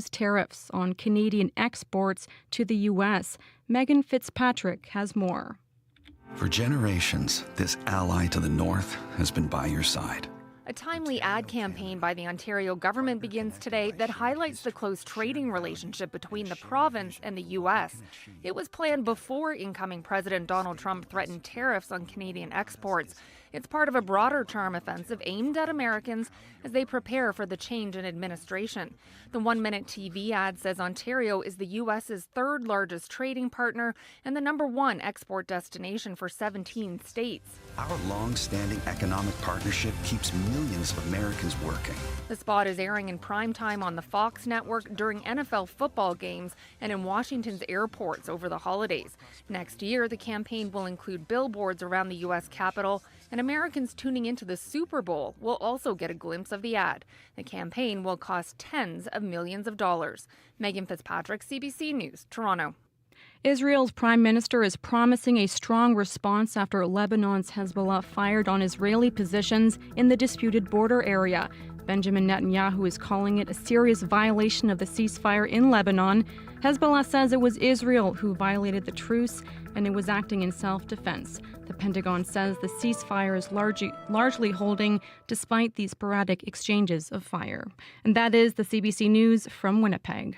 tariffs on Canadian exports to the U.S. Megan Fitzpatrick has more. For generations, this ally to the north has been by your side. A timely ad campaign by the Ontario government begins today that highlights the close trading relationship between the province and the U.S. It was planned before incoming President Donald Trump threatened tariffs on Canadian exports. It's part of a broader charm offensive aimed at Americans as they prepare for the change in administration. The one-minute TV ad says Ontario is the U.S.'s third largest trading partner and the #1 export destination for 17 states. Our long-standing economic partnership keeps millions of Americans working. The spot is airing in prime time on the Fox network during NFL football games and in Washington's airports over the holidays. Next year, the campaign will include billboards around the U.S. Capitol, and Americans tuning into the Super Bowl will also get a glimpse of the ad. The campaign will cost tens of millions of dollars. Megan Fitzpatrick, CBC News, Toronto. Israel's prime minister is promising a strong response after Lebanon's Hezbollah fired on Israeli positions in the disputed border area. Benjamin Netanyahu is calling it a serious violation of the ceasefire in Lebanon. Hezbollah says it was Israel who violated the truce and it was acting in self-defense. The Pentagon says the ceasefire is largely holding despite these sporadic exchanges of fire. And that is the CBC News from Winnipeg.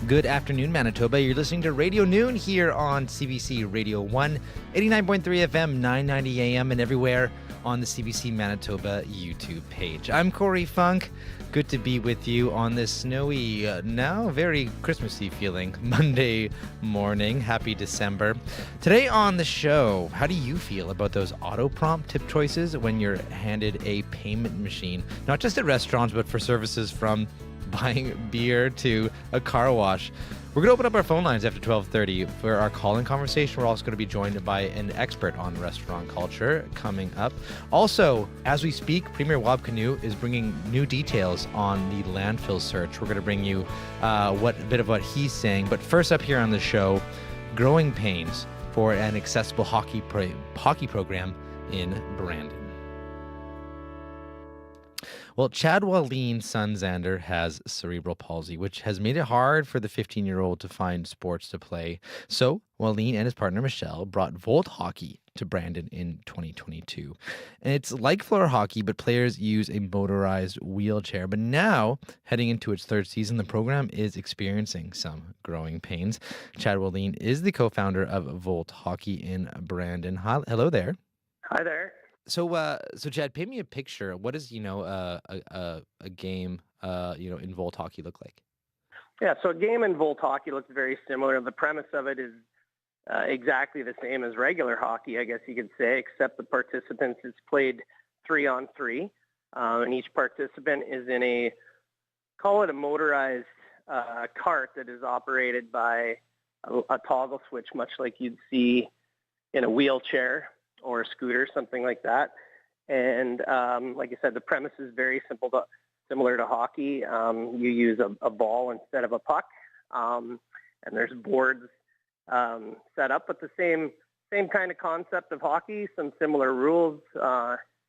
Good afternoon, Manitoba. You're listening to Radio Noon here on CBC Radio 1, 89.3 FM, 990 AM, and everywhere on the CBC Manitoba YouTube page. I'm Corey Funk. Good to be with you on this snowy, now very Christmassy feeling Monday morning. Happy December. Today on the show, how do you feel about those auto prompt tip choices when you're handed a payment machine? Not just at restaurants, but for services from buying beer to a car wash. We're going to open up our phone lines after 12:30 for our call-in conversation. We're also going to be joined by an expert on restaurant culture coming up. Also, as we speak, Premier Wab Kinew is bringing new details on the landfill search. We're going to bring you a bit of what he's saying. But first up here on the show, growing pains for an accessible hockey program in Brandon. Well, Chad Waleen's son Xander has cerebral palsy, which has made it hard for the 15-year-old to find sports to play. So Waleen and his partner Michelle brought Volt Hockey to Brandon in 2022. And it's like floor hockey, but players use a motorized wheelchair. But now, heading into its third season, the program is experiencing some growing pains. Chad Waleen is the co-founder of Volt Hockey in Brandon. Hello there. Hi there. So Chad, paint me a picture. What does a game in Volt Hockey look like? Yeah, so a game in Volt Hockey looks very similar. The premise of it is exactly the same as regular hockey, I guess you could say, except the participants is played 3-on-3, and each participant is in call it a motorized cart that is operated by a toggle switch, much like you'd see in a wheelchair or a scooter, something like that. And like I said, the premise is very similar to hockey. You use a ball instead of a puck, and there's boards set up, but the same kind of concept of hockey, some similar rules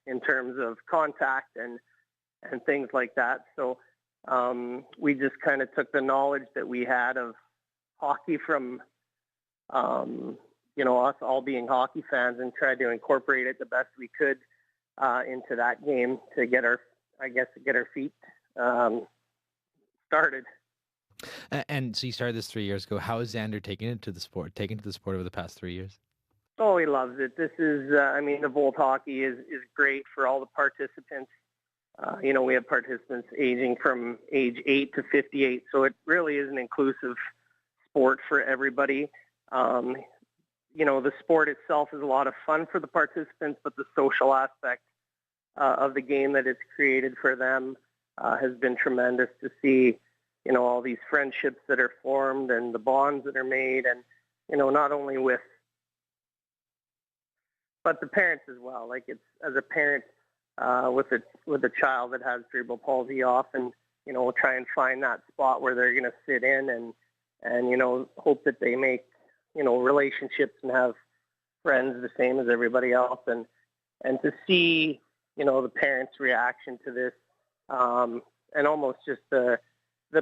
in terms of contact and things like that. So we just kind of took the knowledge that we had of hockey from us all being hockey fans and tried to incorporate it the best we could into that game to get our feet started. And so you started this 3 years ago. How has Xander taken to the sport over the past 3 years? Oh, he loves it. This is, the Volt Hockey is great for all the participants. We have participants aging from age 8 to 58, so it really is an inclusive sport for everybody. The sport itself is a lot of fun for the participants, but the social aspect of the game that it's created for them has been tremendous to see, all these friendships that are formed and the bonds that are made, and, not only but the parents as well. Like, it's, as a parent with a child that has cerebral palsy, often, try and find that spot where they're going to sit in and hope that they make relationships and have friends the same as everybody else, and to see the parents' reaction to this, and almost just the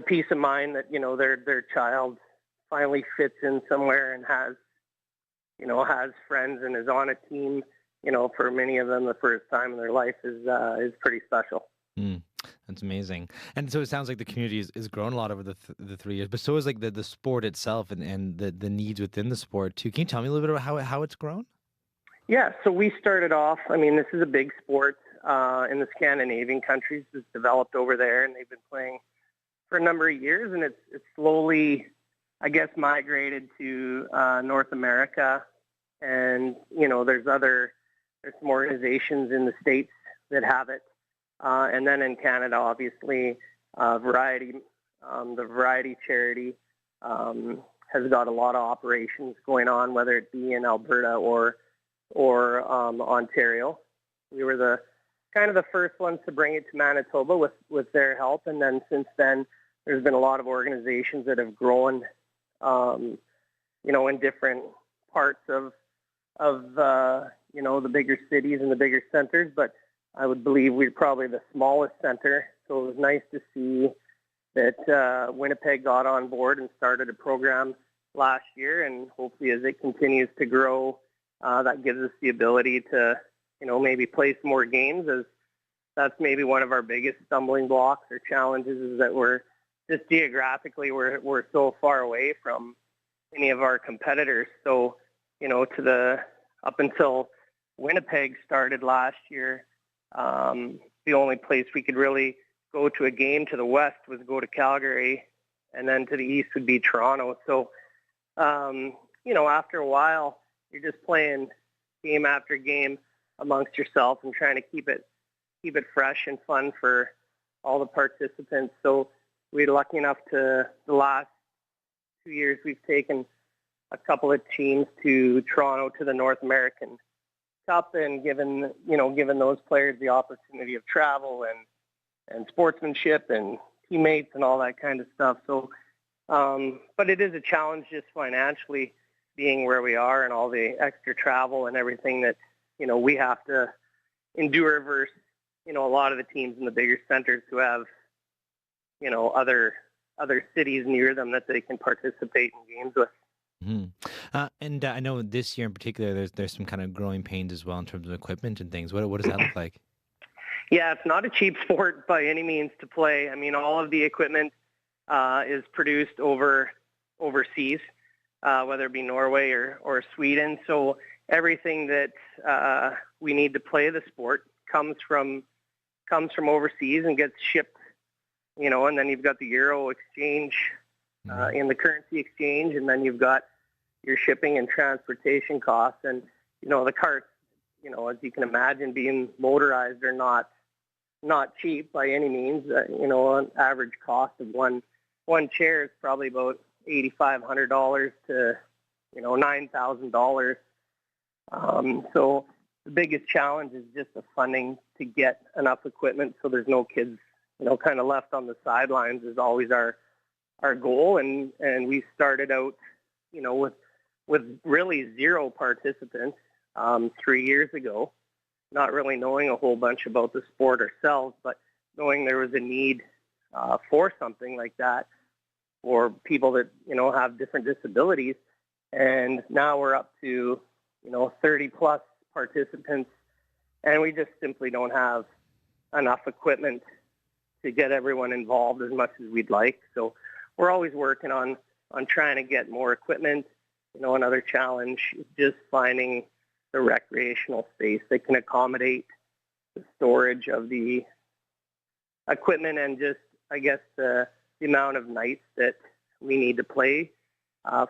peace of mind that their child finally fits in somewhere and has friends and is on a team, for many of them the first time in their life is pretty special. That's amazing. And so it sounds like the community is grown a lot over the 3 years, but so is like the sport itself and the needs within the sport too. Can you tell me a little bit about how it's grown? Yeah, so we started off, this is a big sport in the Scandinavian countries. It's developed over there, and they've been playing for a number of years, and it's slowly, I guess, migrated to North America. And, there's some organizations in the States that have it. And then in Canada, obviously, the Variety charity has got a lot of operations going on, whether it be in Alberta or Ontario. We were the first ones to bring it to Manitoba with their help, and then since then, there's been a lot of organizations that have grown, in different parts of the bigger cities and the bigger centers, but I would believe we're probably the smallest center. So it was nice to see that Winnipeg got on board and started a program last year, and hopefully as it continues to grow, that gives us the ability to, maybe play some more games, as that's maybe one of our biggest stumbling blocks or challenges, is that we're just geographically, we're so far away from any of our competitors. So, up until Winnipeg started last year, the only place we could really go to a game to the west was go to Calgary, and then to the east would be Toronto. So, after a while, you're just playing game after game amongst yourself and trying to keep it fresh and fun for all the participants. So we're lucky enough to, the last 2 years, we've taken a couple of teams to Toronto to the North American Cup, and given those players the opportunity of travel and sportsmanship and teammates and all that kind of stuff. So, but it is a challenge just financially, being where we are and all the extra travel and everything that, we have to endure versus, a lot of the teams in the bigger centers who have, other cities near them that they can participate in games with. Mm-hmm. And I know this year in particular, there's some kind of growing pains as well in terms of equipment and things. What does that look like? Yeah, it's not a cheap sport by any means to play. All of the equipment is produced overseas, whether it be Norway or Sweden. So everything that we need to play the sport comes from overseas and gets shipped. And then you've got the euro exchange in the currency exchange, and then you've got your shipping and transportation costs. And the carts, as you can imagine, being motorized, are not cheap by any means. An average cost of one chair is probably about $8,500 to $9,000. So the biggest challenge is just the funding to get enough equipment so there's no kids kind of left on the sidelines is always our goal. And we started out with really zero participants 3 years ago, not really knowing a whole bunch about the sport ourselves, but knowing there was a need for something like that for people that, have different disabilities. And now we're up to, 30 plus participants, and we just simply don't have enough equipment to get everyone involved as much as we'd like. So we're always working on trying to get more equipment. Another challenge is just finding the recreational space that can accommodate the storage of the equipment and just, I guess, the amount of nights that we need to play.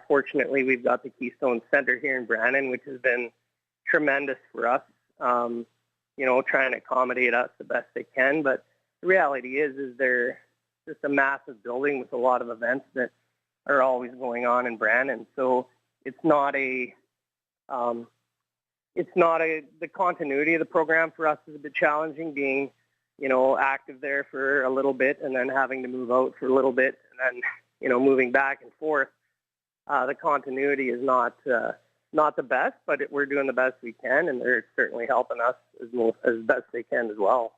Fortunately, we've got the Keystone Center here in Brandon, which has been tremendous for us, trying to accommodate us the best they can. But the reality is they're just a massive building with a lot of events that are always going on in Brandon. So it's not the continuity of the program for us is a bit challenging, being, active there for a little bit and then having to move out for a little bit and then, moving back and forth. the continuity is not the best, but we're doing the best we can, and they're certainly helping us as best they can as well.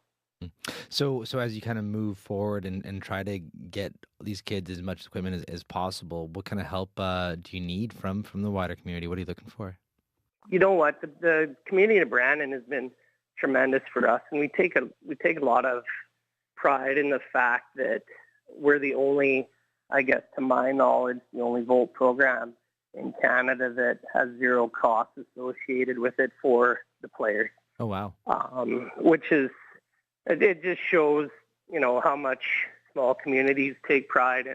So as you kind of move forward and try to get these kids as much equipment as possible, what kind of help do you need from the wider community? What are you looking for? You know what? The community of Brandon has been tremendous for us, and we take a lot of pride in the fact that we're the only, I guess, to my knowledge, the only Volt program in Canada that has zero costs associated with it for the players. Oh, wow. Which is, it just shows, how much small communities take pride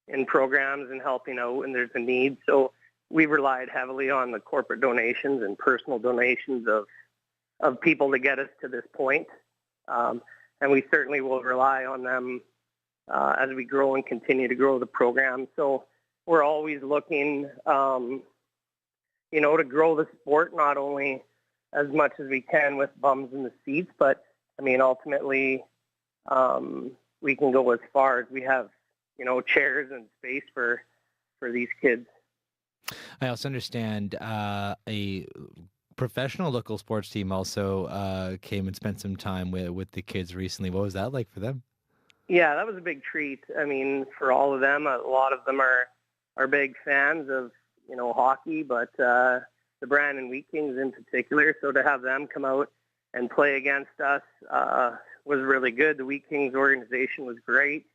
in programs and helping out when there's a need. So we relied heavily on the corporate donations and personal donations of people to get us to this point. And we certainly will rely on them as we grow and continue to grow the program. So we're always looking, to grow the sport, not only as much as we can with bums in the seats, but ultimately, we can go as far as we have, chairs and space for these kids. I also understand a professional local sports team also came and spent some time with the kids recently. What was that like for them? Yeah, that was a big treat. For all of them, a lot of them are big fans of, hockey, but the Brandon Wheat Kings in particular. So to have them come out and play against us was really good. The Wheat Kings organization was great.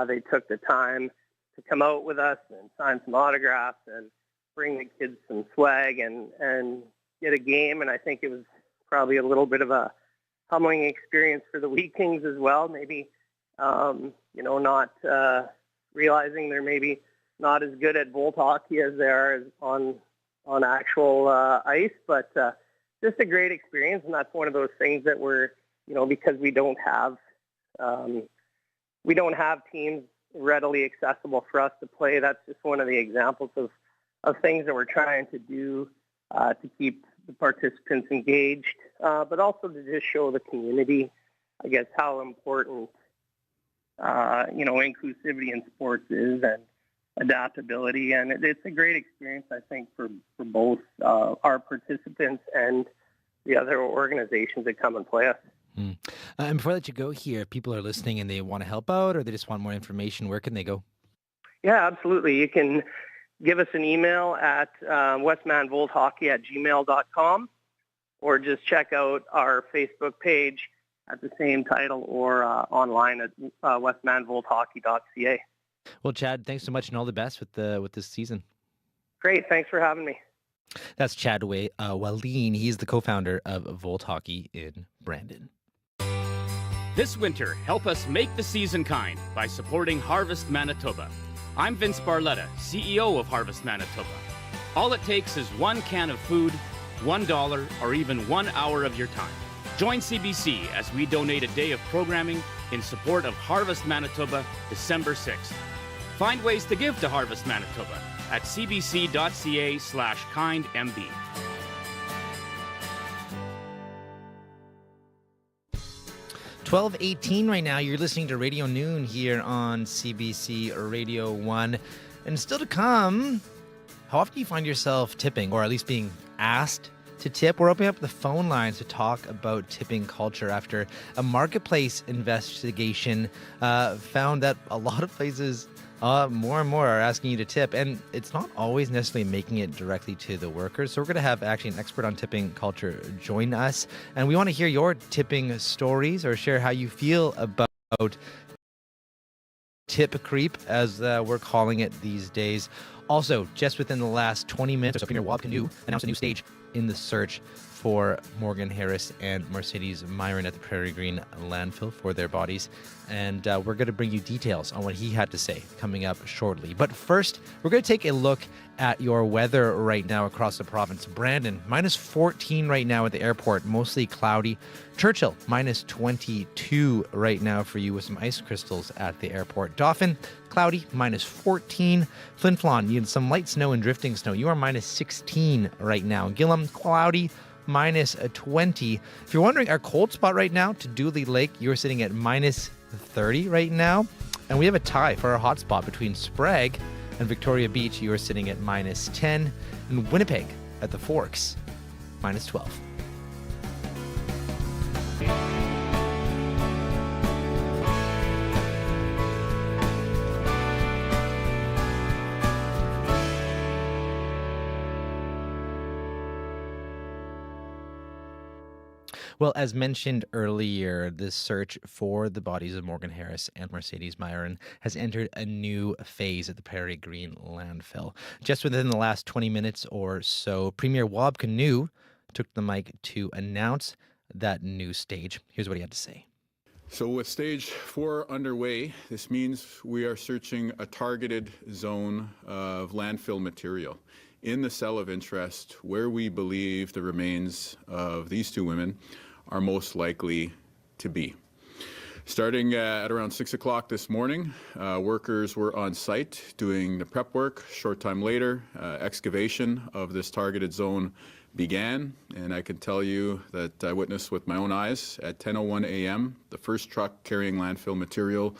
They took the time to come out with us and sign some autographs and bring the kids some swag and get a game. And I think it was probably a little bit of a humbling experience for the Wheat Kings as well. Maybe, not realizing they're maybe not as good at Volt hockey as they are on actual ice, but just a great experience. And that's one of those things that we're, because we don't have teams readily accessible for us to play. That's just one of the examples of things that we're trying to do to keep the participants engaged, but also to just show the community, I guess, how important, inclusivity in sports is and adaptability. And it's a great experience, I think, for both our participants and the other organizations that come and play us. And before I let you go here, if people are listening and they want to help out or they just want more information, where can they go? Yeah, absolutely. You can give us an email at westmanvolthockey@gmail.com or just check out our Facebook page at the same title or online at westmanvolthockey.ca. Well, Chad, thanks so much and all the best with this season. Great. Thanks for having me. That's Chad Wallin. He's the co-founder of Volt Hockey in Brandon. This winter, help us make the season kind by supporting Harvest Manitoba. I'm Vince Barletta, CEO of Harvest Manitoba. All it takes is one can of food, $1, or even 1 hour of your time. Join CBC as we donate a day of programming in support of Harvest Manitoba December 6th. Find ways to give to Harvest Manitoba at cbc.ca/kindmb. 12:18 right now. You're listening to Radio Noon here on CBC Radio 1. And still to come, how often do you find yourself tipping, or at least being asked to tip? We're opening up the phone lines to talk about tipping culture after a marketplace investigation found that a lot of places more and more are asking you to tip, and it's not always necessarily making it directly to the workers. So we're going to have actually an expert on tipping culture join us, and we want to hear your tipping stories or share how you feel about tip creep, as we're calling it these days. Also, just within the last 20 minutes or so, Premier Wab Canoe announced a new stage in the search for Morgan Harris and Mercedes Myron at the Prairie Green landfill for their bodies. And we're going to bring you details on what he had to say coming up shortly. But first, we're going to take a look at your weather right now across the province. Brandon, minus 14 right now at the airport, mostly cloudy. Churchill, minus 22 right now for you with some ice crystals at the airport. Dauphin, cloudy, minus 14. Flin Flon, you had some light snow and drifting snow. You are minus 16 right now. Gillam, cloudy, minus 20. If you're wondering our cold spot right now, to Dooley Lake, you're sitting at minus 30 right now. And we have a tie for our hot spot between Sprague And Victoria Beach, you are sitting at -10. And Winnipeg at the Forks, -12. Well, as mentioned earlier, the search for the bodies of Morgan Harris and Mercedes Myron has entered a new phase at the Prairie Green landfill. Just within the last 20 minutes or so, Premier Wab Kinew took the mic to announce that new stage. Here's what he had to say. So with stage 4 underway, this means we are searching a targeted zone of landfill material in the cell of interest where we believe the remains of these two women are most likely to be. Starting at around 6 o'clock this morning, workers were on site doing the prep work. Short time later, excavation of this targeted zone began, and I can tell you that I witnessed with my own eyes at 10:01 a.m. the first truck carrying landfill material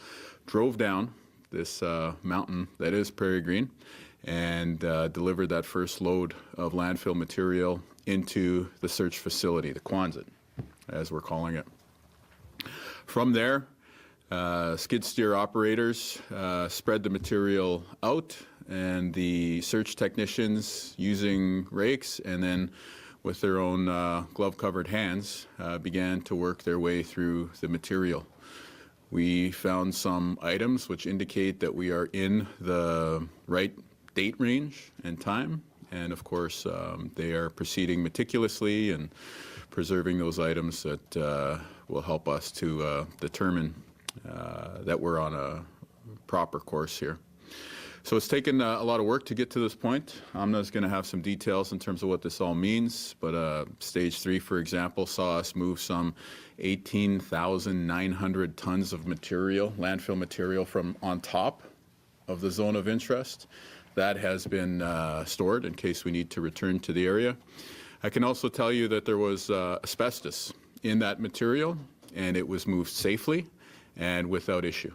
drove down this mountain that is Prairie Green and delivered that first load of landfill material into the search facility, the Quonset, as we're calling it. From there, skid steer operators spread the material out, and the search technicians using rakes and then with their own glove-covered hands began to work their way through the material. We found some items which indicate that we are in the right date range and time, and of course they are proceeding meticulously and preserving those items that will help us to determine that we're on a proper course here. So it's taken a lot of work to get to this point. Amna's going to have some details in terms of what this all means, but stage 3, for example, saw us move some 18,900 tons of material, landfill material, from on top of the zone of interest. That has been stored in case we need to return to the area. I can also tell you that there was asbestos in that material, and it was moved safely and without issue.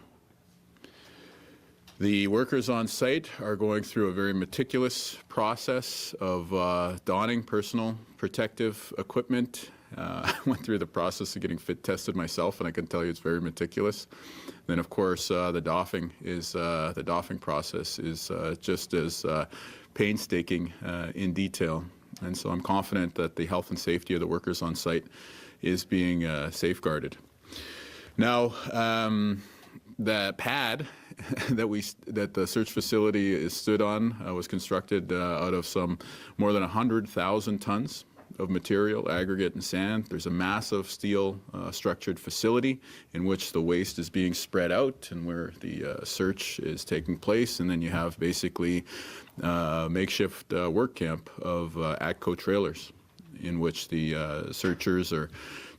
The workers on site are going through a very meticulous process of donning personal protective equipment. I went through the process of getting fit tested myself, and I can tell you it's very meticulous. Then, of course, the doffing process is just as painstaking in detail. And so I'm confident that the health and safety of the workers on site is being safeguarded. Now, the pad that the search facility is stood on was constructed out of some more than 100,000 tons of material, aggregate and sand. There's a massive steel structured facility in which the waste is being spread out and where the search is taking place. And then you have basically makeshift work camp of ATCO trailers in which the searchers are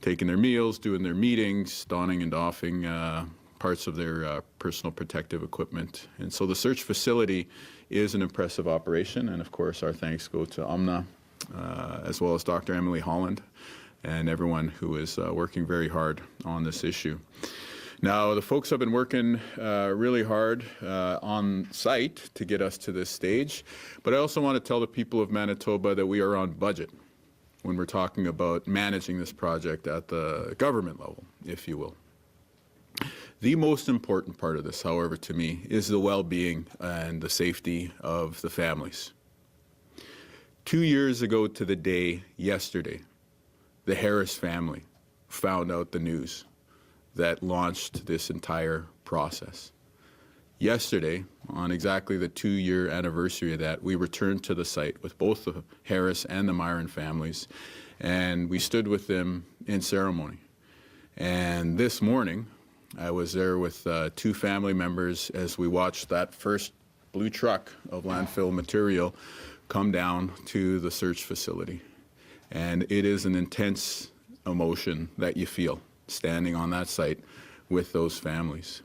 taking their meals, doing their meetings, donning and doffing parts of their personal protective equipment. And so the search facility is an impressive operation, and of course our thanks go to Amna as well as Dr. Emily Holland and everyone who is working very hard on this issue. Now, the folks have been working really hard on site to get us to this stage, but I also want to tell the people of Manitoba that we are on budget when we're talking about managing this project at the government level, if you will. The most important part of this, however, to me, is the well-being and the safety of the families. 2 years ago to the day yesterday, the Harris family found out the news that launched this entire process. Yesterday, on exactly the 2-year anniversary of that, we returned to the site with both the Harris and the Myron families, and we stood with them in ceremony. And this morning, I was there with 2 family members as we watched that first blue truck of landfill material come down to the search facility. And it is an intense emotion that you feel standing on that site with those families.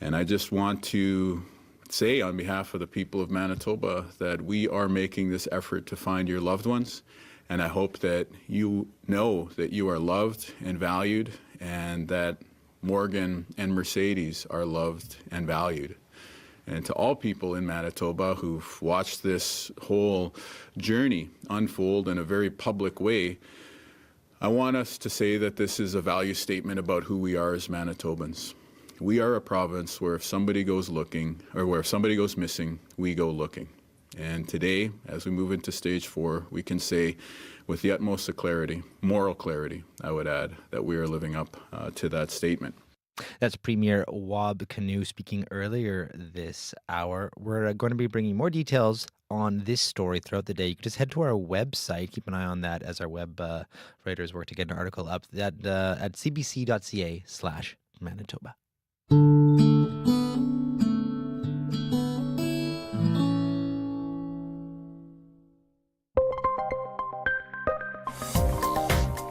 And I just want to say on behalf of the people of Manitoba that we are making this effort to find your loved ones, and I hope that you know that you are loved and valued, and that Morgan and Mercedes are loved and valued. And to all people in Manitoba who've watched this whole journey unfold in a very public way, I want us to say that this is a value statement about who we are as Manitobans. We are a province where if somebody goes looking, or where if somebody goes missing, we go looking. And today, as we move into stage 4, we can say with the utmost of clarity, moral clarity, I would add, that we are living up to that statement. That's Premier Wab Canoe speaking earlier this hour. We're going to be bringing more details on this story throughout the day. You can just head to our website. Keep an eye on that as our web writers work to get an article up at cbc.ca/Manitoba.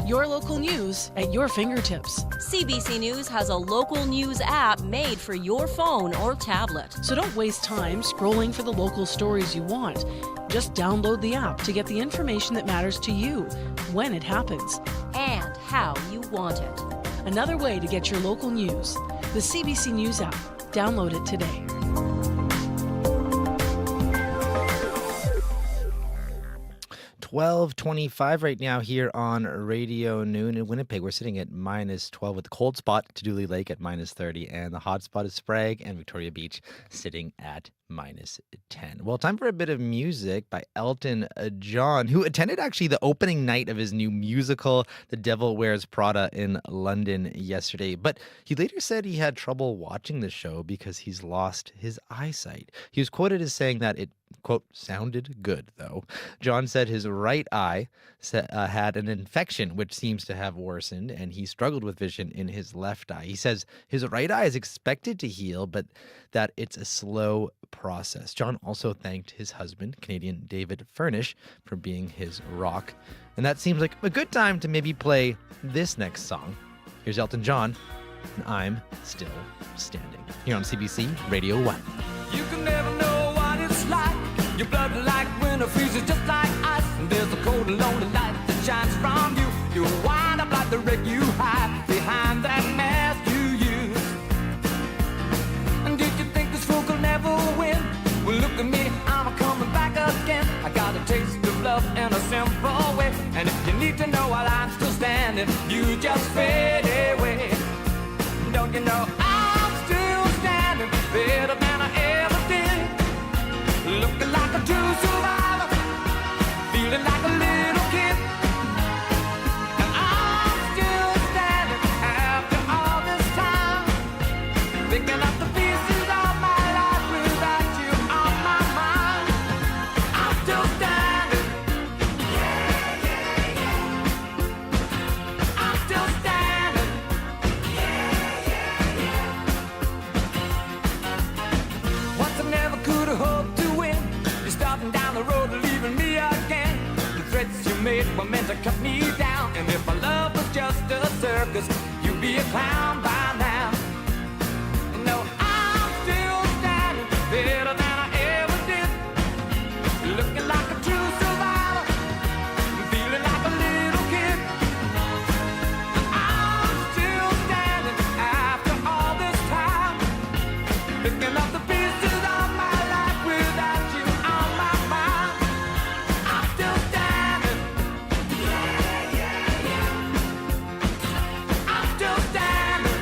Your local news at your fingertips. CBC News has a local news app made for your phone or tablet. So don't waste time scrolling for the local stories you want. Just download the app to get the information that matters to you when it happens and how you want it. Another way to get your local news. The CBC News app. Download it today. $12.25 right now here on Radio Noon in Winnipeg. We're sitting at -12 with the cold spot, Tuduli Lake at -30, and the hot spot is Sprague and Victoria Beach sitting at -10. Well, time for a bit of music by Elton John, who attended actually the opening night of his new musical, The Devil Wears Prada, in London yesterday. But he later said he had trouble watching the show because he's lost his eyesight. He was quoted as saying that it, quote, sounded good, though. John said his right eye had an infection, which seems to have worsened, and he struggled with vision in his left eye. He says his right eye is expected to heal, but that it's a slow process. John also thanked his husband, Canadian David Furnish, for being his rock. And that seems like a good time to maybe play this next song. Here's Elton John, and I'm Still Standing, here on CBC Radio 1. You can never know what it's like. Your blood like winter freezes just like ice. And there's a cold and lonely light that shines from you. You wind up like the wreck you hide behind that mask you use. And did you think this fool could never win? Well, look at me, I'm coming back again. I got a taste of love in a simple way. And if you need to know while I'm still standing, you just fade away. Don't you know I'm still standing better than I ever did? Looking like a true survivor, feeling like a little kid. And I'm still standing after all this time, picking up the pieces of my life without you on my mind. I'm still standing. Yeah, yeah, yeah. I'm still standing. Yeah, yeah, yeah. Once I never could have hoped to win. You're starting down the road, leaving me again. The threats you made were meant to cut me down. And if my love was just a circus, you'd be a clown by now. No, I'm still standing better than I ever did. Looking like a true survivor, feeling like a little kid. And I'm still standing after all this time, picking up the pieces of my life without you on my mind. I'm still standing. Yeah, yeah, yeah. I'm still standing.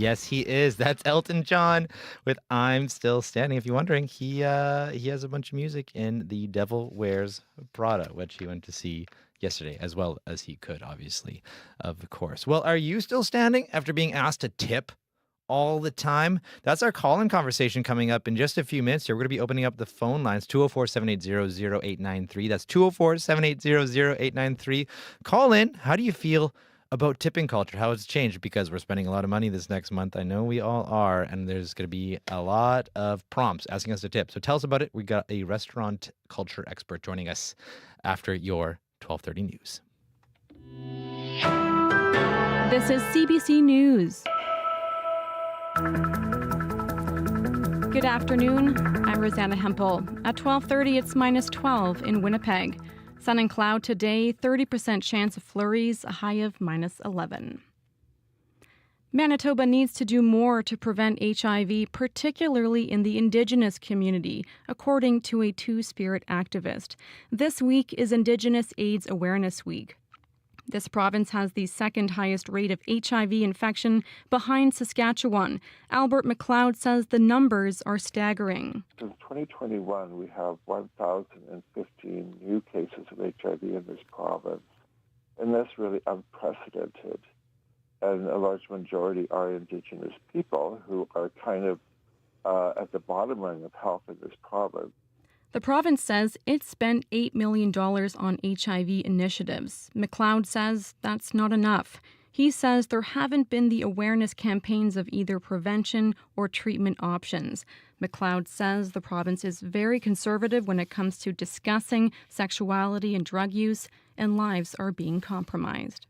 Yes, he is. That's Elton John with I'm Still Standing. If you're wondering, he has a bunch of music in The Devil Wears Prada, which he went to see yesterday, as well as he could, obviously, of course. Well, are you still standing after being asked to tip all the time? That's our call-in conversation coming up in just a few minutes here. We're going to be opening up the phone lines, 204-780-0893. That's 204-780-0893. Call in. How do you feel about tipping culture, how it's changed? Because we're spending a lot of money this next month. I know we all are, and there's going to be a lot of prompts asking us to tip. So tell us about it. We got a restaurant culture expert joining us after your 12:30 news. This is CBC News. Good afternoon. I'm Rosanna Hempel. At 12:30, it's -12 in Winnipeg. Sun and cloud today, 30% chance of flurries, a high of -11. Manitoba needs to do more to prevent HIV, particularly in the Indigenous community, according to a Two-Spirit activist. This week is Indigenous AIDS Awareness Week. This province has the second highest rate of HIV infection behind Saskatchewan. Albert McLeod says the numbers are staggering. Since 2021, we have 1,015 new cases of HIV in this province. And that's really unprecedented. And a large majority are Indigenous people who are kind of at the bottom rung of health in this province. The province says it spent $8 million on HIV initiatives. McLeod says that's not enough. He says there haven't been the awareness campaigns of either prevention or treatment options. McLeod says the province is very conservative when it comes to discussing sexuality and drug use, and lives are being compromised.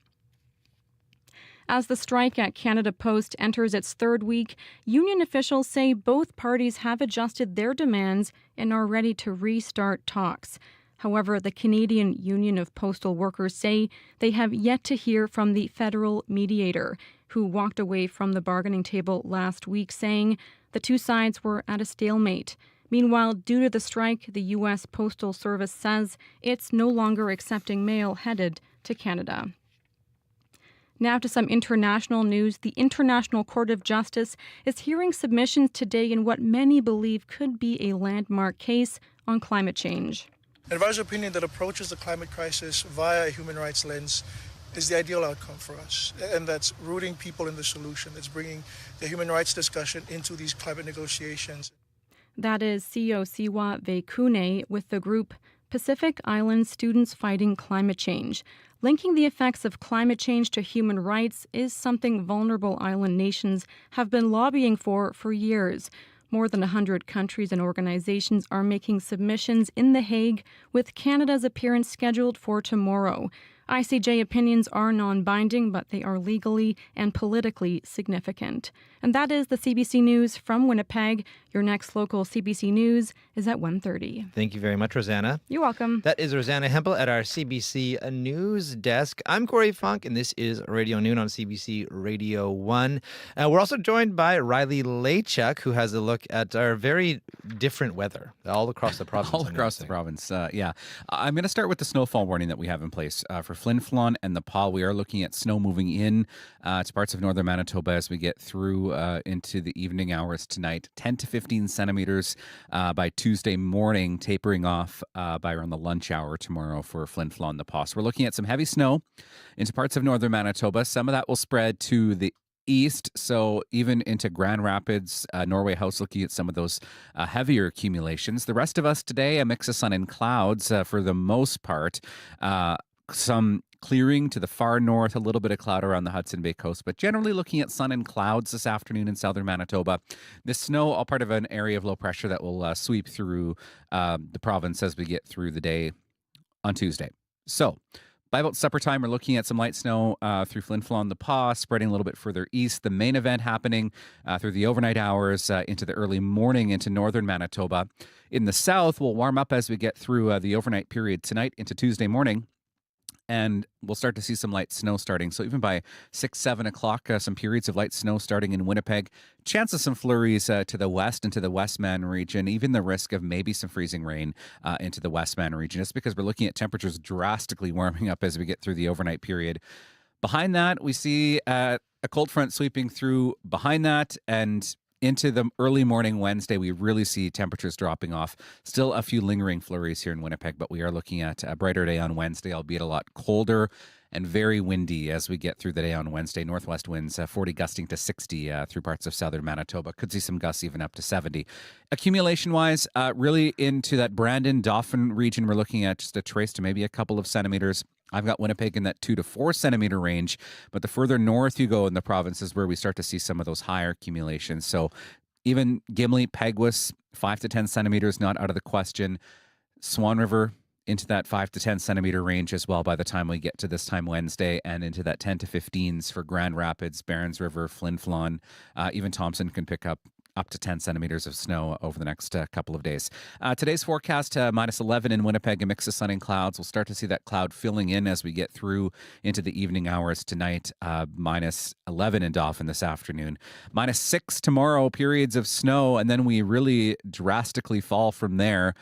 As the strike at Canada Post enters its third week, union officials say both parties have adjusted their demands and are ready to restart talks. However, the Canadian Union of Postal Workers say they have yet to hear from the federal mediator, who walked away from the bargaining table last week, saying the two sides were at a stalemate. Meanwhile, due to the strike, the U.S. Postal Service says it's no longer accepting mail headed to Canada. Now to some international news. The International Court of Justice is hearing submissions today in what many believe could be a landmark case on climate change. An advisory opinion that approaches the climate crisis via a human rights lens is the ideal outcome for us. And that's rooting people in the solution. That's bringing the human rights discussion into these climate negotiations. That is Siwa Vekune with the group Pacific Island Students Fighting Climate Change. Linking the effects of climate change to human rights is something vulnerable island nations have been lobbying for years. More than 100 countries and organizations are making submissions in The Hague, with Canada's appearance scheduled for tomorrow. ICJ opinions are non-binding, but they are legally and politically significant. And that is the CBC News from Winnipeg. Your next local CBC News is at 1:30. Thank you very much, Rosanna. You're welcome. That is Rosanna Hempel at our CBC News desk. I'm Corey Funk, and this is Radio Noon on CBC Radio 1. We're also joined by Riley Lachuk, who has a look at our very different weather all across the province. All across the province, yeah. I'm going to start with the snowfall warning that we have in place for Flin Flon and the Paw. We are looking at snow moving in to parts of northern Manitoba as we get through into the evening hours tonight. 10 to 15 centimeters by Tuesday morning, tapering off by around the lunch hour tomorrow for Flin Flon and the Paw. So we're looking at some heavy snow into parts of northern Manitoba. Some of that will spread to the east, so even into Grand Rapids, Norway House, looking at some of those heavier accumulations. The rest of us today, a mix of sun and clouds for the most part. Some clearing to the far north, a little bit of cloud around the Hudson Bay coast, but generally looking at sun and clouds this afternoon in southern Manitoba. This snow, all part of an area of low pressure that will sweep through the province as we get through the day on Tuesday. So by about supper time, we're looking at some light snow through Flin Flon, the Paw, spreading a little bit further east. The main event happening through the overnight hours into the early morning into northern Manitoba. In the south, we'll warm up as we get through the overnight period tonight into Tuesday morning. And we'll start to see some light snow starting. So even by 6, 7 o'clock, some periods of light snow starting in Winnipeg. Chance of some flurries to the west into the Westman region. Even the risk of maybe some freezing rain into the Westman region. Just because we're looking at temperatures drastically warming up as we get through the overnight period. Behind that, we see a cold front sweeping through behind that, and into the early morning Wednesday, we really see temperatures dropping off. Still a few lingering flurries here in Winnipeg, but we are looking at a brighter day on Wednesday, albeit a lot colder and very windy as we get through the day on Wednesday. Northwest winds 40 gusting to 60 through parts of southern Manitoba. Could see some gusts even up to 70. Accumulation-wise, really into that Brandon-Dauphin region, we're looking at just a trace to maybe a couple of centimeters. I've got Winnipeg in that 2 to 4 centimeter range, but the further north you go in the province is where we start to see some of those higher accumulations. So even Gimli, Peguis, 5 to 10 centimeters, not out of the question. Swan River into that 5 to 10 centimeter range as well by the time we get to this time Wednesday, and into that 10 to 15s for Grand Rapids, Barons River, Flin Flon. Even Thompson can pick up to 10 centimeters of snow over the next couple of days. Today's forecast, minus 11 in Winnipeg, a mix of sun and clouds. We'll start to see that cloud filling in as we get through into the evening hours tonight. Minus 11 in Dauphin this afternoon. Minus 6 tomorrow, periods of snow, and then we really drastically fall from there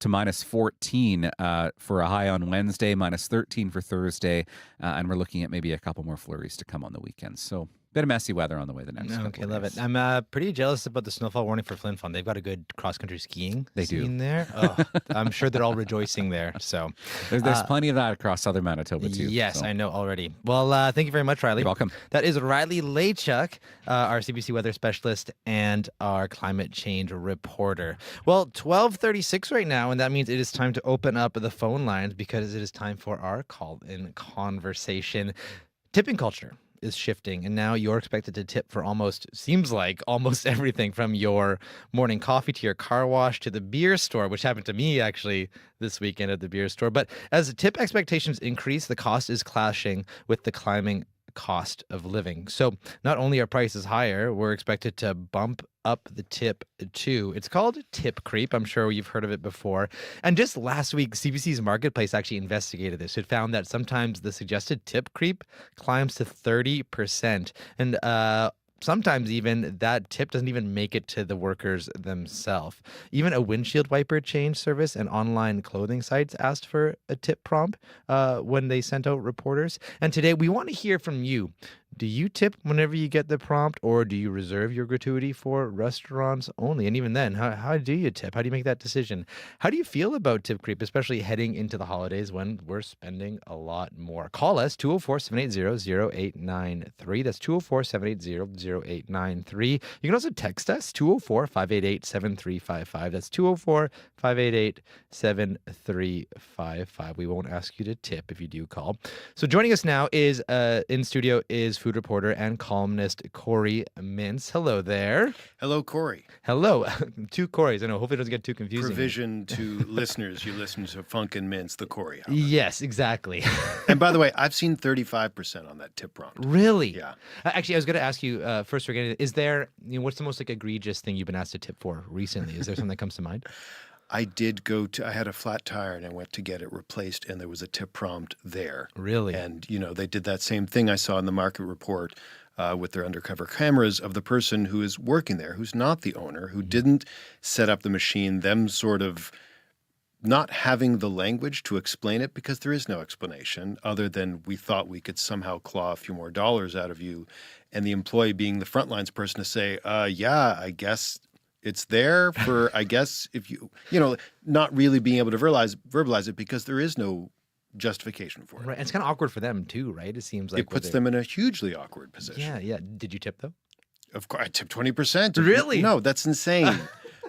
to minus 14 for a high on Wednesday, minus 13 for Thursday, and we're looking at maybe a couple more flurries to come on the weekend. So bit of messy weather on the way the next couple Okay, of love days. it. I'm pretty jealous about the snowfall warning for Flin Flon. They've got a good cross-country skiing scene there. Oh, I'm sure they're all rejoicing there. So There's plenty of that across southern Manitoba, too. Yes, so. I know already. Well, thank you very much, Riley. You're welcome. That is Riley Lachuk, our CBC weather specialist and our climate change reporter. Well, 12:36 right now, and that means it is time to open up the phone lines because it is time for our call-in conversation. Tipping culture is shifting, and now you're expected to tip for seems like almost everything, from your morning coffee to your car wash to the beer store, which happened to me actually this weekend at the beer store. But as tip expectations increase, the cost is clashing with the climbing cost of living. So not only are prices higher, we're expected to bump up the tip too. It's called tip creep. I'm sure you've heard of it before. And just last week, CBC's Marketplace actually investigated this. It found that sometimes the suggested tip creep climbs to 30%. And sometimes even that tip doesn't even make it to the workers themselves. Even a windshield wiper change service and online clothing sites asked for a tip prompt when they sent out reporters. And today we want to hear from you. Do you tip whenever you get the prompt, or do you reserve your gratuity for restaurants only? And even then, how do you tip? How do you make that decision? How do you feel about tip creep, especially heading into the holidays when we're spending a lot more? Call us, 204-780-0893. That's 204-780-0893. You can also text us, 204-588-7355. That's 204-588-7355. We won't ask you to tip if you do call. So joining us now is in studio is food reporter and columnist Corey Mintz. Hello there. Hello, Corey. Hello. Two Corys. I know. Hopefully it doesn't get too confusing. Provision to listeners. You listen to Funk and Mintz, the Corey. Yes, exactly. And by the way, I've seen 35% on that tip prompt. Really? Yeah. Actually, I was going to ask you first. Is there? What's the most egregious thing you've been asked to tip for recently? Is there something that comes to mind? I had a flat tire and I went to get it replaced, and there was a tip prompt there. Really? And, they did that same thing I saw in the market report with their undercover cameras of the person who is working there, who's not the owner, who didn't set up the machine, them sort of not having the language to explain it, because there is no explanation other than we thought we could somehow claw a few more dollars out of you. And the employee being the frontlines person to say, yeah, I guess it's there for, I guess, if not really being able to verbalize it because there is no justification for it. Right. And it's kind of awkward for them too, right? It seems like it puts them in a hugely awkward position. Yeah, yeah. Did you tip though? Of course, I tipped 20%. Really? No, that's insane.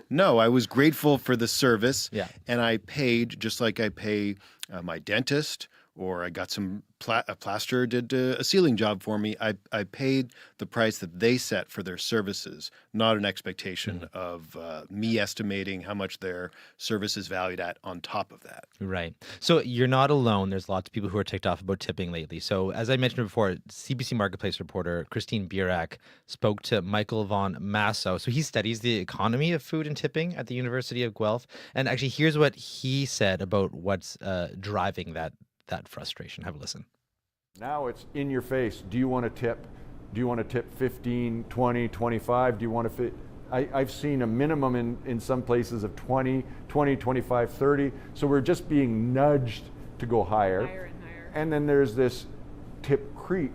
No, I was grateful for the service. Yeah. And I paid just like I pay my dentist, or I got some a plasterer did a ceiling job for me. I paid the price that they set for their services, not an expectation of me estimating how much their service is valued at on top of that. Right. So you're not alone. There's lots of people who are ticked off about tipping lately. So as I mentioned before, CBC Marketplace reporter Christine Burak spoke to Michael von Masso. So he studies the economy of food and tipping at the University of Guelph. And actually, here's what he said about what's driving that frustration. Have a listen. Now it's in your face. Do you want to tip? Do you want to tip 15, 20, 25? Do you want to fit? I've seen a minimum in some places of 20, 25, 30. So we're just being nudged to go higher. Higher and higher. And then there's this tip creep,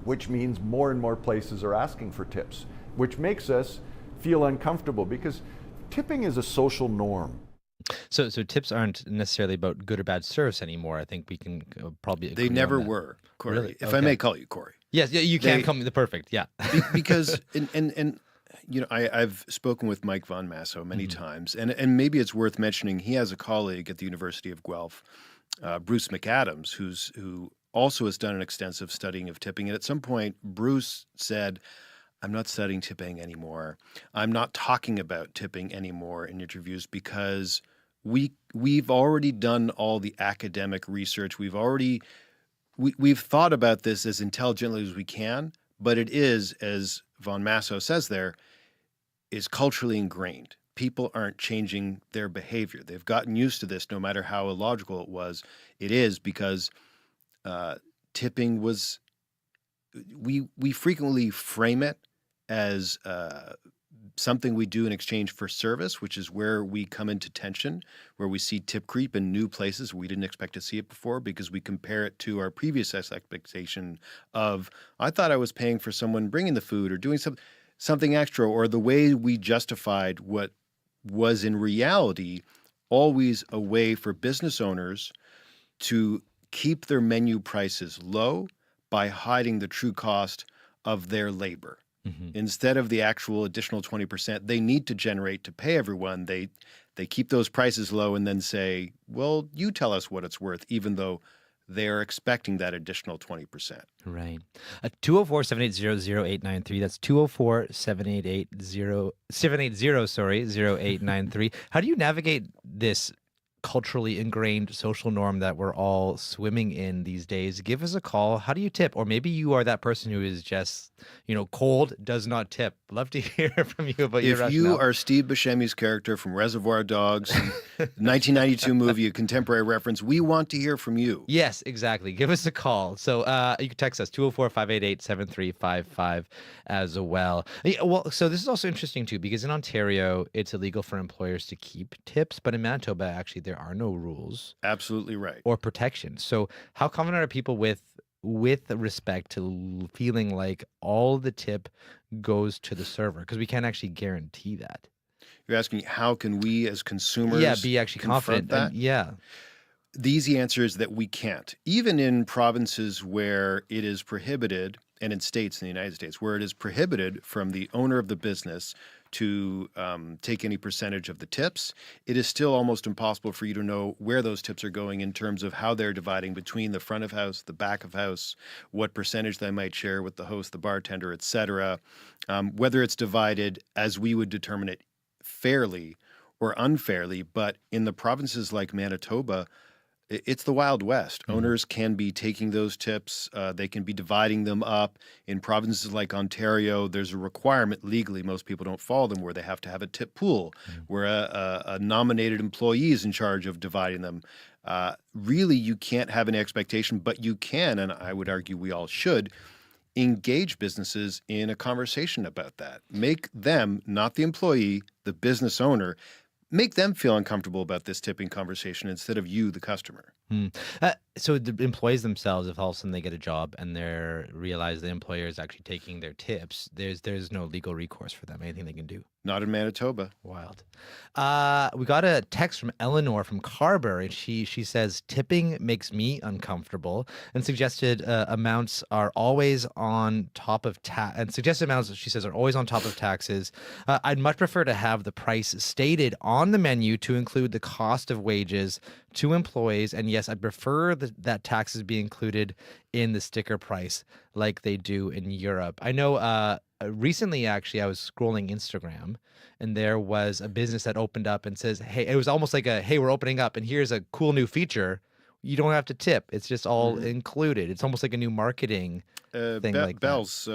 which means more and more places are asking for tips, which makes us feel uncomfortable because tipping is a social norm. So tips aren't necessarily about good or bad service anymore. I think we can probably agree They never on that. were, Corey. Really? If I may call you Corey. Yes, yeah, you can call me the perfect. Yeah. Because and you know, I've spoken with Mike Von Masso many times, and maybe it's worth mentioning he has a colleague at the University of Guelph, Bruce McAdams, who also has done an extensive studying of tipping. And at some point, Bruce said, I'm not studying tipping anymore. I'm not talking about tipping anymore in interviews because we've already done all the academic research. We've thought about this as intelligently as we can, but it is, as Von Masso says there, is culturally ingrained. People aren't changing their behavior. They've gotten used to this no matter how illogical it was. It is because tipping was, we frequently frame it as something we do in exchange for service, which is where we come into tension, where we see tip creep in new places we didn't expect to see it before because we compare it to our previous expectation of, I thought I was paying for someone bringing the food or doing something extra, or the way we justified what was in reality always a way for business owners to keep their menu prices low by hiding the true cost of their labor. Instead of the actual additional 20% they need to generate to pay everyone, they keep those prices low and then say, well, you tell us what it's worth, even though they're expecting that additional 20%. Right. 204-780-0893. That's 204-780-0893. How do you navigate this culturally ingrained social norm that we're all swimming in these days? Give us a call. How do you tip? Or maybe you are that person who is just, cold, does not tip. Love to hear from you about your rationale. If you are Steve Buscemi's character from Reservoir Dogs, 1992 movie, a contemporary reference, we want to hear from you. Yes, exactly. Give us a call. So you can text us 204-588-7355 as well. Well, so this is also interesting too, because in Ontario, it's illegal for employers to keep tips, but in Manitoba, actually, there are no rules. Absolutely right. Or protections. So how confident are people with respect to feeling like all the tip goes to the server? Because we can't actually guarantee that. You're asking how can we as consumers be actually confident that? The easy answer is that we can't. Even in provinces where it is prohibited, and in states in the United States, where it is prohibited from the owner of the business to take any percentage of the tips, it is still almost impossible for you to know where those tips are going in terms of how they're dividing between the front of house, the back of house, what percentage they might share with the host, the bartender, etc. Whether it's divided as we would determine it fairly or unfairly. But in the provinces like Manitoba, it's the Wild West. Owners can be taking those tips. They can be dividing them up. In provinces like Ontario, there's a requirement legally, most people don't follow them, where they have to have a tip pool, where a nominated employee is in charge of dividing them. Really, you can't have any expectation, but you can, and I would argue we all should, engage businesses in a conversation about that. Make them, not the employee, the business owner, make them feel uncomfortable about this tipping conversation instead of you, the customer. So the employees themselves, if all of a sudden they get a job and they realize the employer is actually taking their tips, there's no legal recourse for them, anything they can do. Not in Manitoba. Wild. We got a text from Eleanor from Carberry. She says, tipping makes me uncomfortable, and suggested amounts are always on top of suggested amounts, she says, are always on top of taxes. I'd much prefer to have the price stated on the menu to include the cost of wages to employees, and yes, I'd prefer that taxes be included in the sticker price like they do in Europe. I know recently, actually, I was scrolling Instagram, and there was a business that opened up and says, hey, it was almost like hey, we're opening up, and here's a cool new feature. You don't have to tip. It's just all included. It's almost like a new marketing thing like Bell's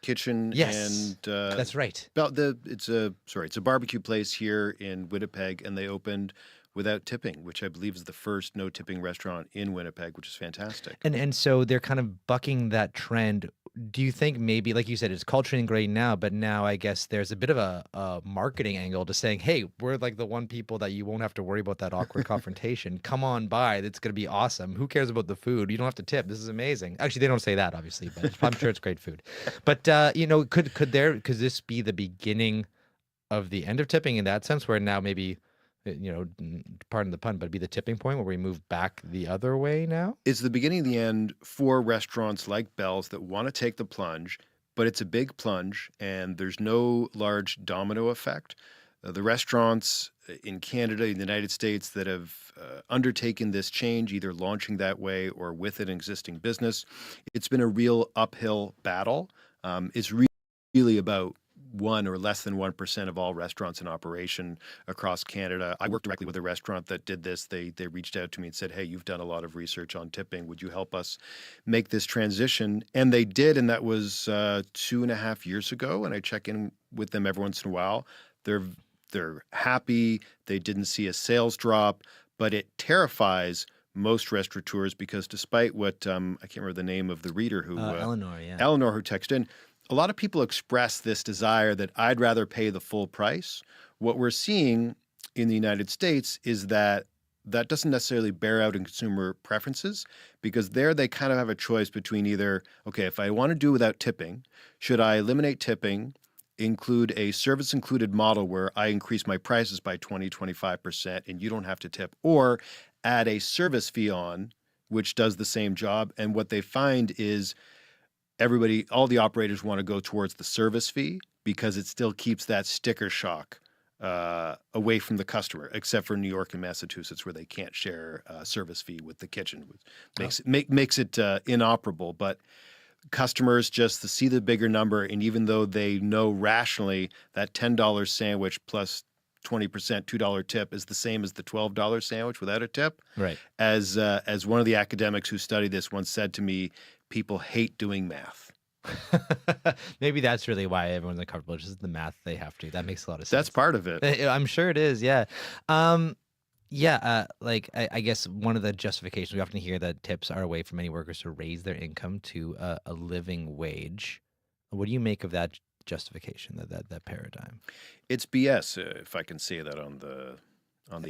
Kitchen. Yes, and that's right. It's a barbecue place here in Winnipeg, and they opened without tipping, which I believe is the first no tipping restaurant in Winnipeg, which is fantastic. And so they're kind of bucking that trend. do you think maybe, like you said, it's culturally ingrained now, but now I guess there's a bit of a marketing angle to saying, hey, we're like the one people that you won't have to worry about that awkward confrontation. Come on by. It's going to be awesome. Who cares about the food? You don't have to tip. This is amazing. Actually, they don't say that, obviously, but I'm sure it's great food. But, could this be the beginning of the end of tipping in that sense, where now maybe, pardon the pun, but be the tipping point where we move back the other way now? It's the beginning of the end for restaurants like Bell's that want to take the plunge, but it's a big plunge and there's no large domino effect. The restaurants in Canada, in the United States that have undertaken this change, either launching that way or with an existing business, it's been a real uphill battle. It's really about 1 or less than 1% of all restaurants in operation across Canada. I worked directly with a restaurant that did this. They reached out to me and said, hey, you've done a lot of research on tipping. Would you help us make this transition? And they did, and that was 2.5 years ago. And I check in with them every once in a while. They're happy. They didn't see a sales drop, but it terrifies most restaurateurs because despite what, I can't remember the name of the reader who... Eleanor, yeah. Eleanor, who texted in, a lot of people express this desire that I'd rather pay the full price. What we're seeing in the United States is that doesn't necessarily bear out in consumer preferences because there they kind of have a choice between either, okay, if I want to do without tipping, should I eliminate tipping, include a service included model where I increase my prices by 20-25% and you don't have to tip, or add a service fee on, which does the same job. And what they find is all the operators want to go towards the service fee because it still keeps that sticker shock away from the customer, except for New York and Massachusetts where they can't share a service fee with the kitchen, which makes it inoperable. But customers just see the bigger number, and even though they know rationally that $10 sandwich plus 20% $2 tip is the same as the $12 sandwich without a tip. Right. As one of the academics who studied this once said to me, people hate doing math. Maybe that's really why everyone's uncomfortable. It's just the math they have to. That makes a lot of sense. That's part of it. I'm sure it is. Yeah. I guess one of the justifications we often hear that tips are a way for many workers to raise their income to a living wage. What do you make of that justification, that paradigm? It's BS, if I can say that on the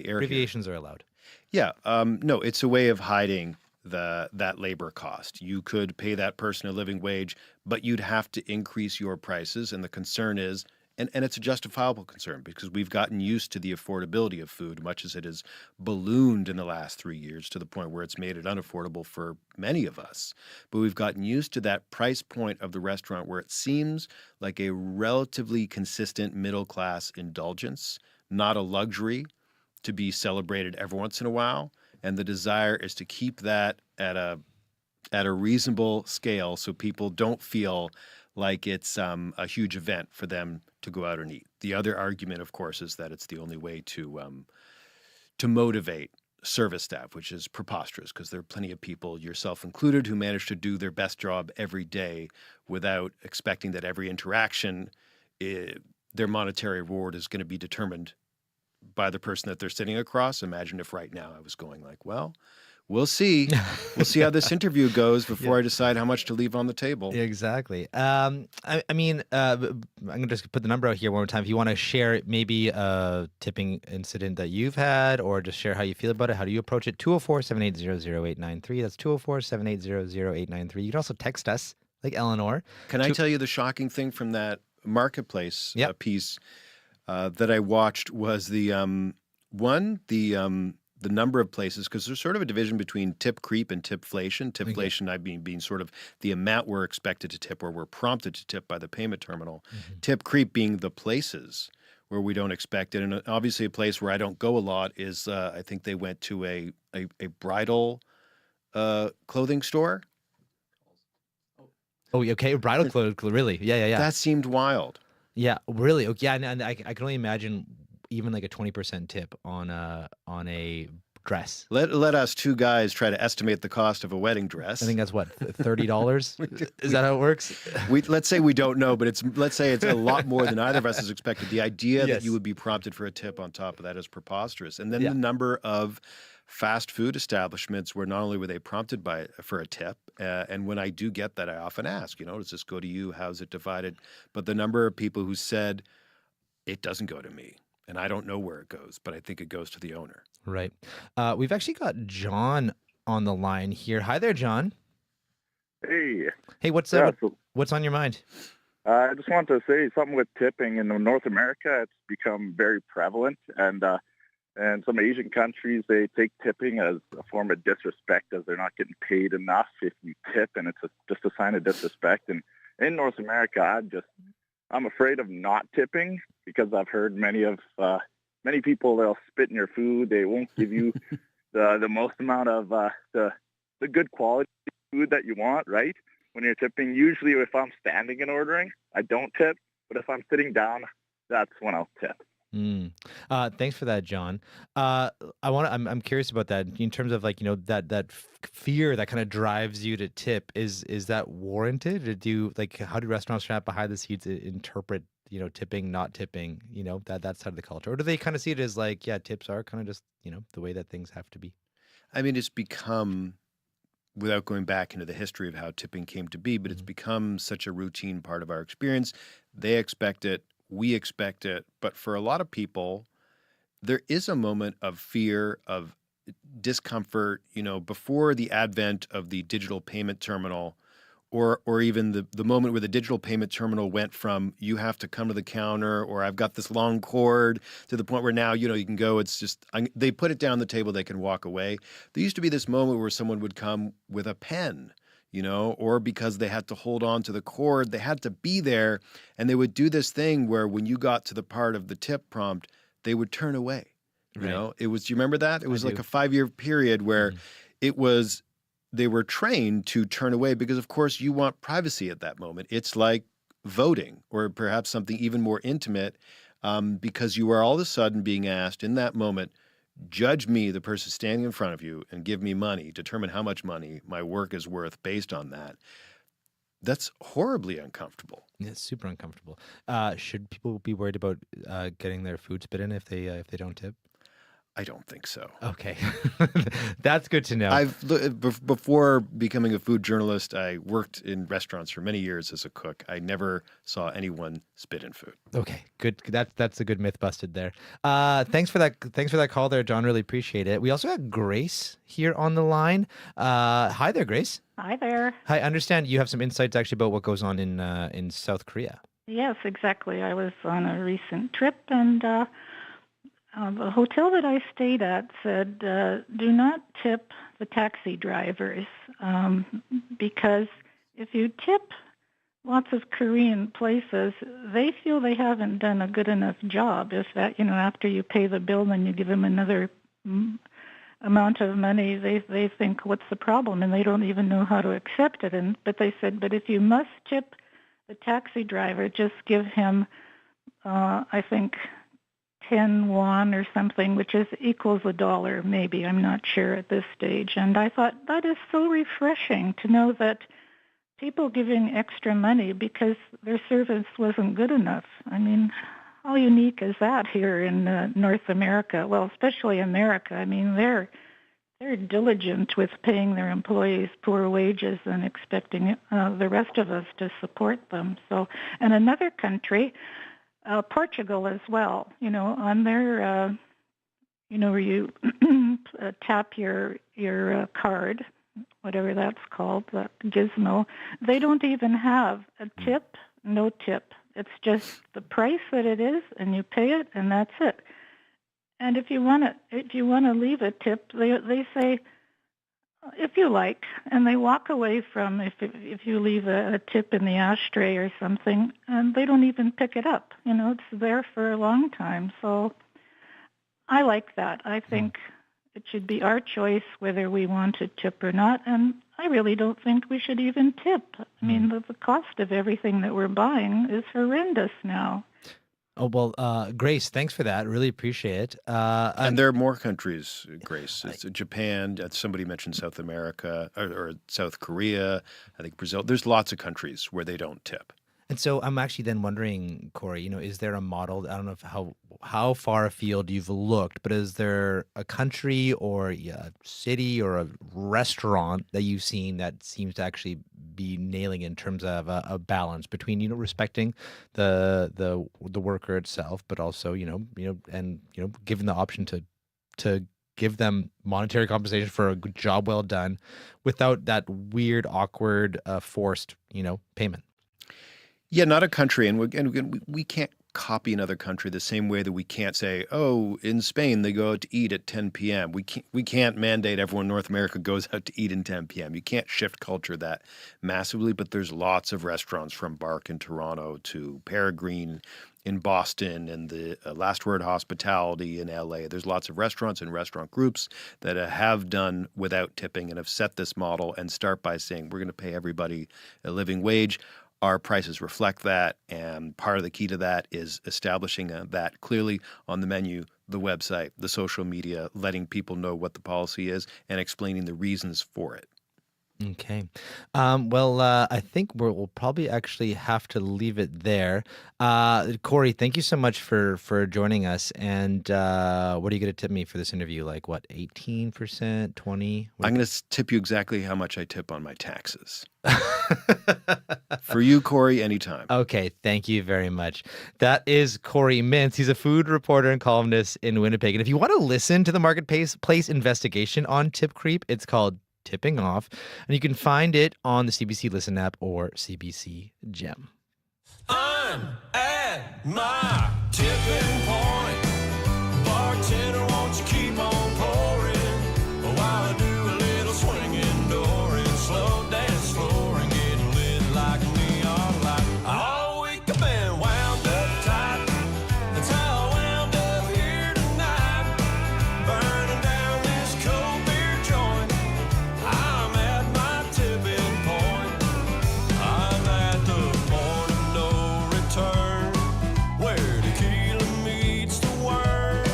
air. Abbreviations are allowed. Yeah. No, it's a way of hiding that labor cost. You could pay that person a living wage, but you'd have to increase your prices. And the concern is, and it's a justifiable concern because we've gotten used to the affordability of food, much as it has ballooned in the last 3 years to the point where it's made it unaffordable for many of us. But we've gotten used to that price point of the restaurant where it seems like a relatively consistent middle-class indulgence, not a luxury to be celebrated every once in a while. And the desire is to keep that at a reasonable scale so people don't feel like it's a huge event for them to go out and eat. The other argument, of course, is that it's the only way to motivate service staff, which is preposterous because there are plenty of people, yourself included, who manage to do their best job every day without expecting that every interaction, their monetary reward is going to be determined by the person that they're sitting across. Imagine if right now I was going like, well, we'll see. We'll see how this interview goes before I decide how much to leave on the table. Exactly. I'm going to just put the number out here one more time. If you want to share maybe a tipping incident that you've had or just share how you feel about it, how do you approach it? 204-780-0893. That's 204-780-0893. You can also text us like Eleanor. Can I tell you the shocking thing from that marketplace piece that I watched was the number of places, because there's sort of a division between tip creep and tipflation. Tipflation, I mean, being sort of the amount we're expected to tip or we're prompted to tip by the payment terminal. Mm-hmm. Tip creep being the places where we don't expect it. And obviously a place where I don't go a lot is I think they went to a bridal clothing store. Oh, okay. Bridal clothes, really? Yeah. That seemed wild. Yeah, really. Okay, yeah, and I can only imagine even like a 20% tip on a dress. Let us two guys try to estimate the cost of a wedding dress. I think that's what, $30? Is that how it works? Let's say we don't know, but let's say it's a lot more than either of us has expected. The idea that you would be prompted for a tip on top of that is preposterous. And then the number of fast food establishments where not only were they prompted for a tip, and when I do get that, I often ask, does this go to you? How's it divided? But the number of people who said, it doesn't go to me, and I don't know where it goes, but I think it goes to the owner. Right. We've actually got John on the line here. Hi there, John. Hey, what's on your mind? I just wanted to say something with tipping in North America. It's become very prevalent, and some Asian countries, they take tipping as a form of disrespect, as they're not getting paid enough if you tip, and it's just a sign of disrespect. And in North America, I'm afraid of not tipping because I've heard many people, they'll spit in your food. They won't give you the most amount of the good quality food that you want, right? When you're tipping, usually if I'm standing and ordering, I don't tip. But if I'm sitting down, that's when I'll tip. Thanks for that, John. I'm curious about that in terms of that fear that kind of drives you to tip. Is that warranted? Or how do restaurants try behind the scenes interpret tipping, not tipping? That side of the culture, or do they kind of see it as tips are kind of just the way that things have to be? I mean, it's become, without going back into the history of how tipping came to be, but it's become such a routine part of our experience. They expect it. We expect it. But for a lot of people, there is a moment of fear, of discomfort, before the advent of the digital payment terminal, or even the moment where the digital payment terminal went from you have to come to the counter, or I've got this long cord, to the point where now, you can go, it's just, they put it down the table, they can walk away. There used to be this moment where someone would come with a pen, or because they had to hold on to the cord, they had to be there, and they would do this thing where when you got to the part of the tip prompt, they would turn away. It was, do you remember that? It was like a 5-year period where they were trained to turn away because, of course, you want privacy at that moment. It's like voting, or perhaps something even more intimate, because you are all of a sudden being asked in that moment, judge me, the person standing in front of you, and give me money, determine how much money my work is worth based on that. That's horribly uncomfortable. Yeah, it's super uncomfortable. Should people be worried about getting their food spit in if they don't tip? I don't think so. Okay. That's good to know. Before becoming a food journalist, I worked in restaurants for many years as a cook. I never saw anyone spit in food. Okay, good. That's a good myth busted there. Thanks for that call there, John. Really appreciate it. We also have Grace here on the line. Hi there, Grace. Hi there. Hi. I understand you have some insights actually about what goes on in South Korea. Yes, exactly. I was on a recent trip, and the hotel that I stayed at said, do not tip the taxi drivers, because if you tip lots of Korean places, they feel they haven't done a good enough job. If that, after you pay the bill, then you give them another amount of money, they think, what's the problem? And they don't even know how to accept it. But they said, but if you must tip the taxi driver, just give him, I think, 10 won or something, which equals $1, maybe. I'm not sure at this stage. And I thought that is so refreshing to know that people giving extra money because their service wasn't good enough. I mean, how unique is that here in North America? Well, especially America. I mean, they're diligent with paying their employees poor wages and expecting the rest of us to support them. So, and another country, Portugal as well, on their, where you tap your card, whatever that's called, the gizmo, they don't even have a tip, no tip. It's just the price that it is, and you pay it, and that's it. And if you want to leave a tip, they say, if you like, and they walk away from if you leave a tip in the ashtray or something, and they don't even pick it up. It's there for a long time. So I like that. I think it should be our choice whether we want to tip or not, and I really don't think we should even tip. I mean, the cost of everything that we're buying is horrendous now. Oh, well, Grace, thanks for that. Really appreciate it. And there are more countries, Grace. It's Japan. Somebody mentioned South America or South Korea. I think Brazil. There's lots of countries where they don't tip. And so I'm actually then wondering, Corey, is there a model? I don't know how far afield you've looked, but is there a country or a city or a restaurant that you've seen that seems to actually be nailing in terms of a balance between respecting the worker itself, but also given the option to give them monetary compensation for a good job well done without that weird, awkward, forced payment. Yeah, not a country. And we can't copy another country the same way that we can't say, oh, in Spain, they go out to eat at 10 p.m. We can't mandate everyone in North America goes out to eat at 10 p.m. You can't shift culture that massively, but there's lots of restaurants from Bark in Toronto to Peregrine in Boston and the Last Word Hospitality in LA. There's lots of restaurants and restaurant groups that have done without tipping and have set this model and start by saying, we're going to pay everybody a living wage. Our prices reflect that, and part of the key to that is establishing that clearly on the menu, the website, the social media, letting people know what the policy is and explaining the reasons for it. Okay. I think we'll probably actually have to leave it there. Corey, thank you so much for joining us. And what are you going to tip me for this interview? Like what, 18%, 20? I'm going to tip you exactly how much I tip on my taxes. For you, Corey, anytime. Okay, thank you very much. That is Corey Mintz. He's a food reporter and columnist in Winnipeg. And if you want to listen to the marketplace investigation on tip creep, it's called Tipping Off, and you can find it on the CBC Listen app or CBC Gem. I'm at my tipping point. Bartender, won't you keep on pouring while I do a little swinging door and slow dance floor and get lit like a neon light. All week I've been wound up tight. That's how I wound up here tonight, burning down this cold beer joint. I'm at my tipping point. I'm at the point of no return, where tequila meets the worm,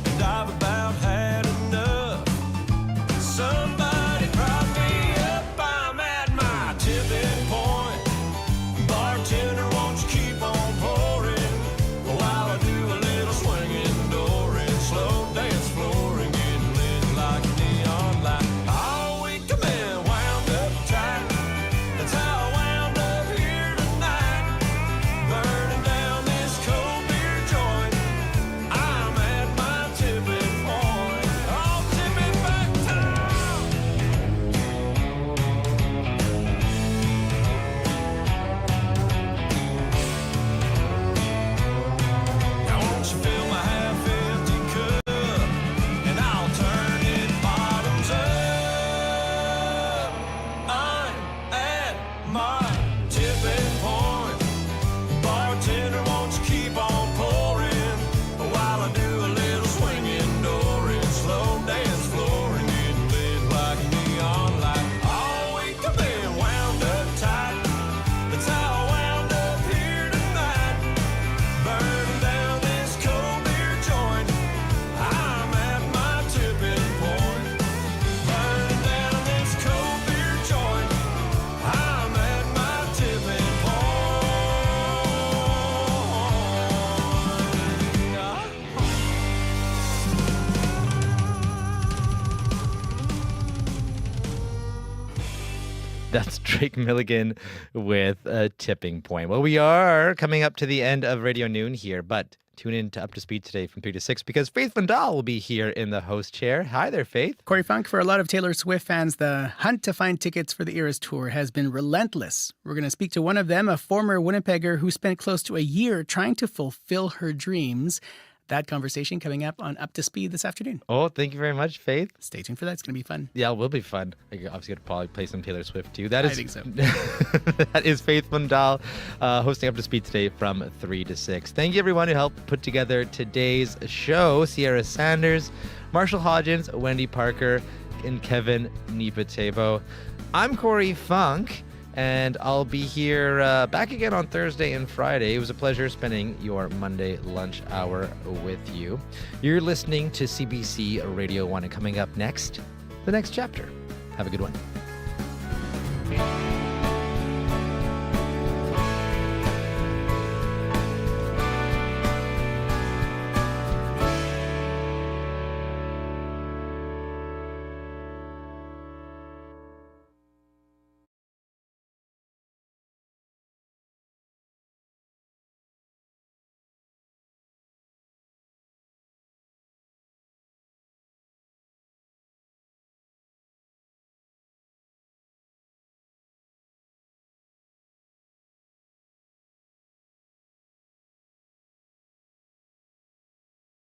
and I've about had enough. Somebody prop me up. I'm at my tipping point. Bartender, won't you keep on pouring while I do a little swinging door and slow dance floor and get lit like a neon light. All week I've been wound up tight. That's how I wound up here tonight, burning down this cold beer joint. I'm at my tipping point. All tipping back time. Now won't you fill my half-empty cup, and I'll turn it bottoms up. I'm at my tipping point. Bartender, won't you keep on pouring while I do a little swinging door and slow dance floor and get lit like a neon light. All week I've been wound up tight. That's how I wound up here tonight, burning down this cold beer joint. I'm at my tipping point. Burning down this cold beer joint. I'm at my tipping point. That's Drake Milligan with a tipping point. Well, we are coming up to the end of Radio Noon here, but tune in to Up to Speed today from 3 to 6 because Faith Vandal will be here in the host chair. Hi there, Faith. Corey Funk, for a lot of Taylor Swift fans, the hunt to find tickets for the Eras Tour has been relentless. We're going to speak to one of them, a former Winnipegger who spent close to a year trying to fulfill her dreams. That conversation coming up on Up to Speed this afternoon. Oh, thank you very much, Faith. Stay tuned for that. It's going to be fun. Yeah, it will be fun. I obviously got to probably play some Taylor Swift too. I think so. That is Faith Vandal hosting Up to Speed today from 3 to 6. Thank you, everyone who helped put together today's show. Sierra Sanders, Marshall Hodgins, Wendy Parker, and Kevin Nipatebo. I'm Corey Funk, and I'll be here back again on Thursday and Friday. It was a pleasure spending your Monday lunch hour with you. You're listening to CBC Radio 1, and coming up next, the next chapter. Have a good one.